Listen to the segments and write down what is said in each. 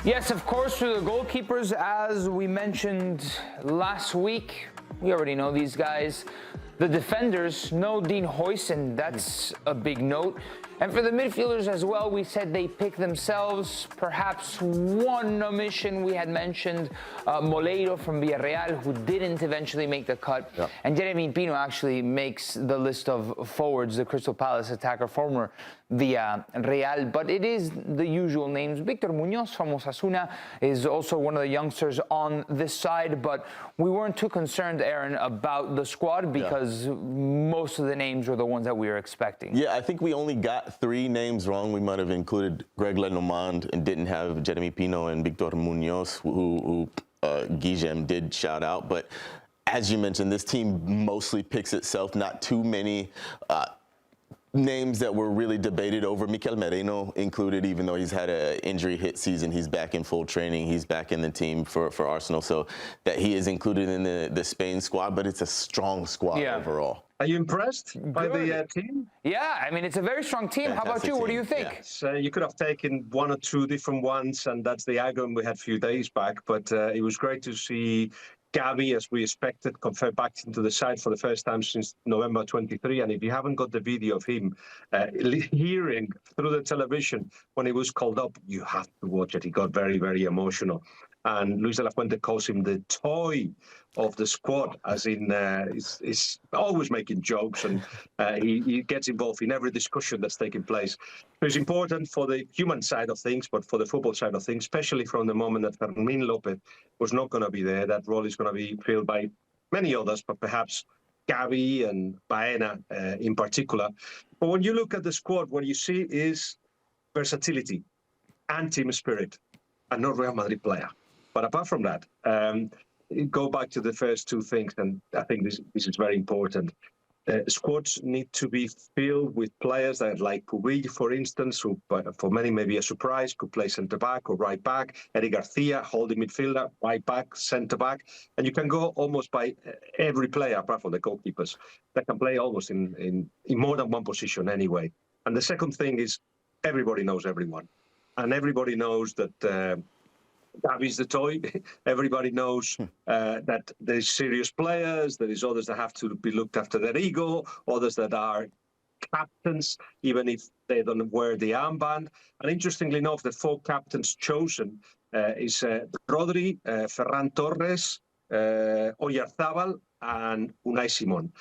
Yes, of course, for the goalkeepers, as we mentioned last week, we already know these guys. The defenders, no Dean Huijsen, that's a big note. And for the midfielders as well, we said they pick themselves. Perhaps one omission we had mentioned, Moleiro from Villarreal, who didn't eventually make the cut. Yeah. And Jeremy Pino actually makes the list of forwards, the Crystal Palace attacker, former Villarreal. But it is the usual names. Victor Munoz from Osasuna is also one of the youngsters on this side. But we weren't too concerned, Aaron, about the squad because most of the names were the ones that we were expecting. Yeah, I think we only got 3 names wrong. We might have included Greg Lenormand and didn't have Jeremy Pino and Victor Munoz, who Guillem did shout out. But as you mentioned, this team mostly picks itself. Not too many names that were really debated over. Mikel Merino included, even though he's had an injury hit season. He's back in full training. He's back in the team for Arsenal. So that he is included in the Spain squad, but it's a strong squad overall. Are you impressed by the team? Yeah, I mean, it's a very strong team. Fantastic. How about you? What do you think? Yeah. So you could have taken 1 or 2 different ones, and that's the argument we had a few days back. But it was great to see GAVI, as we expected, confirmed back into the side for the first time since November 23. And if you haven't got the video of him hearing through the television when he was called up, you have to watch it. He got very, very emotional. And Luis de la Fuente calls him the toy of the squad, as in he's always making jokes, and he gets involved in every discussion that's taking place. It's important for the human side of things, but for the football side of things, especially from the moment that Fermín López was not going to be there, that role is going to be filled by many others, but perhaps GAVI and Baena in particular. But when you look at the squad, what you see is versatility and team spirit, and not Real Madrid player. But apart from that, go back to the first 2 things, and I think this is very important. Squads need to be filled with players that, like Puig, for instance, who for many may be a surprise, could play centre-back or right-back. Eric Garcia, holding midfielder, right-back, centre-back. And you can go almost by every player, apart from the goalkeepers, that can play almost in more than one position anyway. And the second thing is everybody knows everyone. And everybody knows that GAVI's the toy. Everybody knows that there's serious players. There is others that have to be looked after their ego, others that are captains, even if they don't wear the armband. And interestingly enough, the 4 captains chosen is Rodri, Ferran Torres, Oyarzabal, and Unai Simon.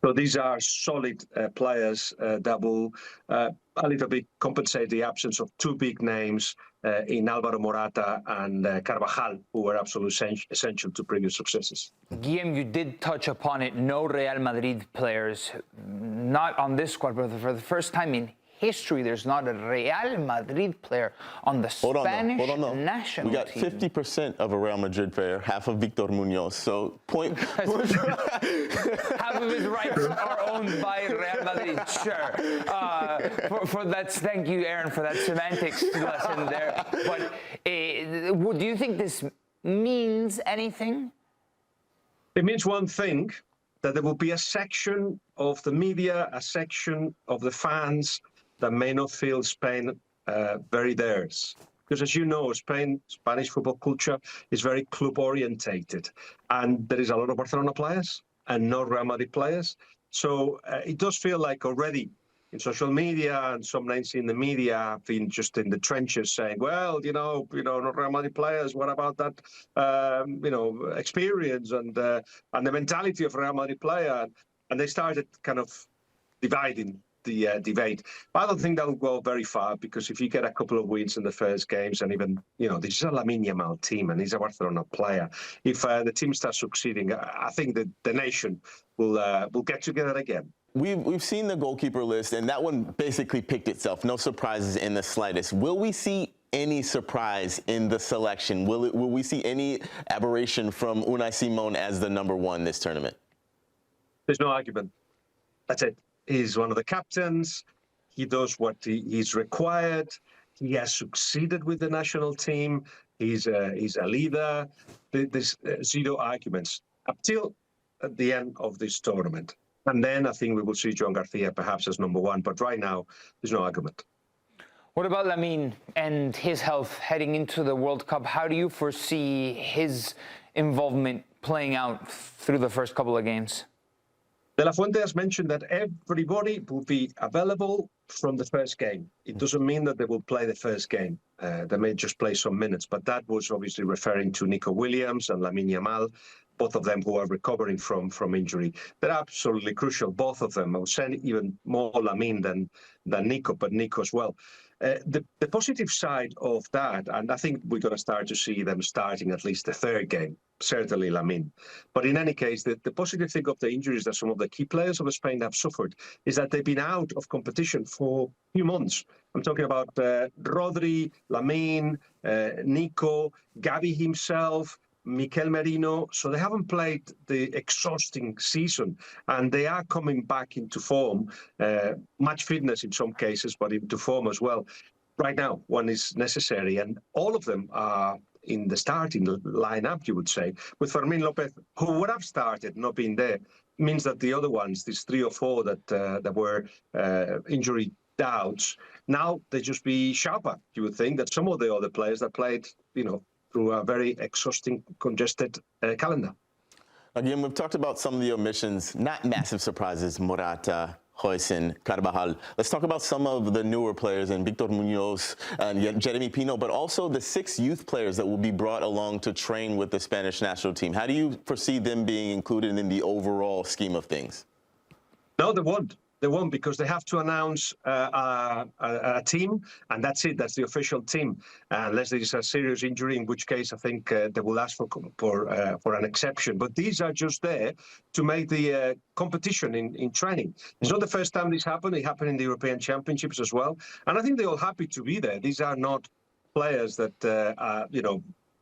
So these are solid players that will a little bit compensate the absence of 2 big names in Alvaro Morata and Carvajal, who were absolutely essential to previous successes. Guillem, you did touch upon it. No Real Madrid players, not on this squad, but for the first time in history, there's not a Real Madrid player on the Spanish national team. We got 50% of a Real Madrid player, half of Victor Munoz. So half of his rights are owned by Real Madrid. Sure. Thank you, Aaron, for that semantics lesson there. But do you think this means anything? It means one thing, that there will be a section of the media, a section of the fans that may not feel Spain very theirs. Because as you know, Spanish football culture is very club-orientated. And there is a lot of Barcelona players and no Real Madrid players. So it does feel like already in social media and some names in the media have been just in the trenches saying, well, not Real Madrid players, what about that, experience and the mentality of a Real Madrid player? And they started kind of dividing the debate. But I don't think that will go very far, because if you get a couple of wins in the first games, and even, this is a Lamine Yamal team and he's a Barcelona player. If the team starts succeeding, I think that the nation will get together again. We've seen the goalkeeper list, and that one basically picked itself. No surprises in the slightest. Will we see any surprise in the selection? Will we see any aberration from Unai Simon as the #1 this tournament? There's no argument. That's it. He's one of the captains. He does what he's required. He has succeeded with the national team. He's a leader. There's 0 arguments up till at the end of this tournament. And then I think we will see Joan Garcia perhaps as #1. But right now, there's no argument. What about Lamine and his health heading into the World Cup? How do you foresee his involvement playing out through the first couple of games? De La Fuente has mentioned that everybody will be available from the first game. It doesn't mean that they will play the first game. They may just play some minutes, but that was obviously referring to Nico Williams and Lamine Yamal, both of them who are recovering from injury. They're absolutely crucial, both of them. I would say even more Lamine than Nico, but Nico as well. The positive side of that, and I think we're going to start to see them starting at least the third game, certainly Lamine. But in any case, the positive thing of the injuries that some of the key players of Spain have suffered is that they've been out of competition for a few months. I'm talking about Rodri, Lamine, Nico, GAVI himself, Mikel Merino, so they haven't played the exhausting season, and they are coming back into form, much fitness in some cases, but into form as well. Right now, one is necessary, and all of them are in the starting lineup, you would say, with Fermin Lopez, who would have started, not being there, means that the other ones, these 3 or 4 that were injury doubts, now they just be sharper. You would think that some of the other players that played, through a very exhausting, congested calendar. Again, we've talked about some of the omissions, not massive surprises, Morata, Huijsen, Carvajal. Let's talk about some of the newer players, and Victor Munoz and Jeremy Pino, but also the 6 youth players that will be brought along to train with the Spanish national team. How do you foresee them being included in the overall scheme of things? No, they won't. They won't, because they have to announce a team, and that's it. That's the official team, unless there is a serious injury, in which case I think they will ask for an exception. But these are just there to make the competition in training. It's not the first time this happened. It happened in the European Championships as well, and I think they're all happy to be there. These are not players that are,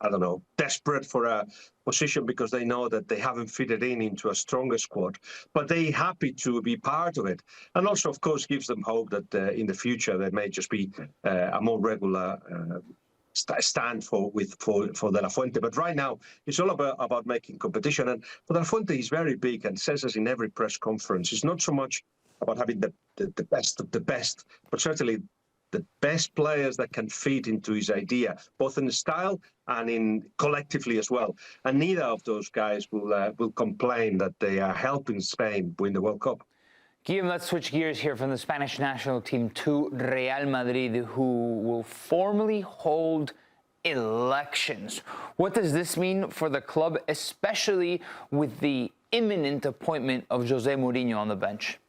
I don't know, desperate for a position because they know that they haven't fitted into a stronger squad, but they're happy to be part of it. And also, of course, gives them hope that in the future there may just be a more regular stand for De La Fuente. But right now, it's all about making competition. And for De La Fuente, he's very big and says this in every press conference. It's not so much about having the best of the best, but certainly the best players that can fit into his idea, both in the style and in collectively as well. And neither of those guys will complain that they are helping Spain win the World Cup. Guillem, let's switch gears here from the Spanish national team to Real Madrid, who will formally hold elections. What does this mean for the club, especially with the imminent appointment of Jose Mourinho on the bench?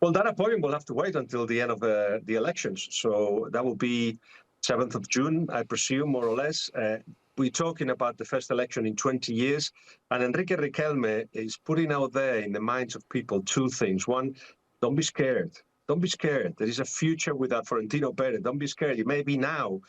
Well, that appointment will have to wait until the end of the elections. So that will be 7th of June, I presume, more or less. We're talking about the first election in 20 years. And Enrique Riquelme is putting out there in the minds of people 2 things. One, don't be scared. Don't be scared. There is a future without Florentino Perez. Don't be scared. It may be now.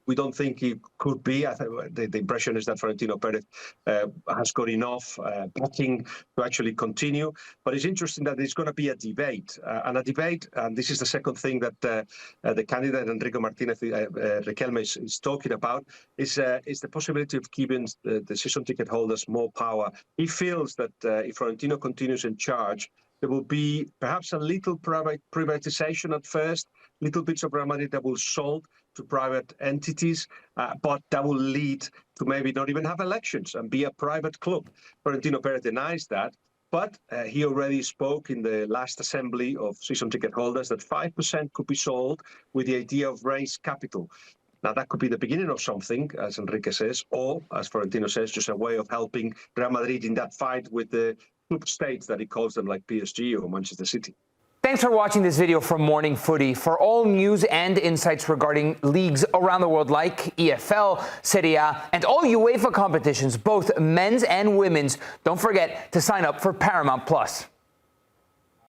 We don't think it could be. The impression is that Florentino Perez has got enough backing to actually continue. But it's interesting that there's going to be a debate. And this is the second thing that the candidate Enrique Martinez Riquelme is talking about, is the possibility of giving the season ticket holders more power. He feels that if Florentino continues in charge, there will be perhaps a little privatization at first, little bits of Real Madrid that will sold to private entities, but that will lead to maybe not even have elections and be a private club. Florentino Perez denies that, but he already spoke in the last assembly of season ticket holders that 5% could be sold with the idea of raised capital. Now, that could be the beginning of something, as Enrique says, or, as Florentino says, just a way of helping Real Madrid in that fight with the club states that he calls them, like PSG or Manchester City. Thanks for watching this video from Morning Footy. For all news and insights regarding leagues around the world like EFL, Serie A, and all UEFA competitions, both men's and women's, don't forget to sign up for Paramount+.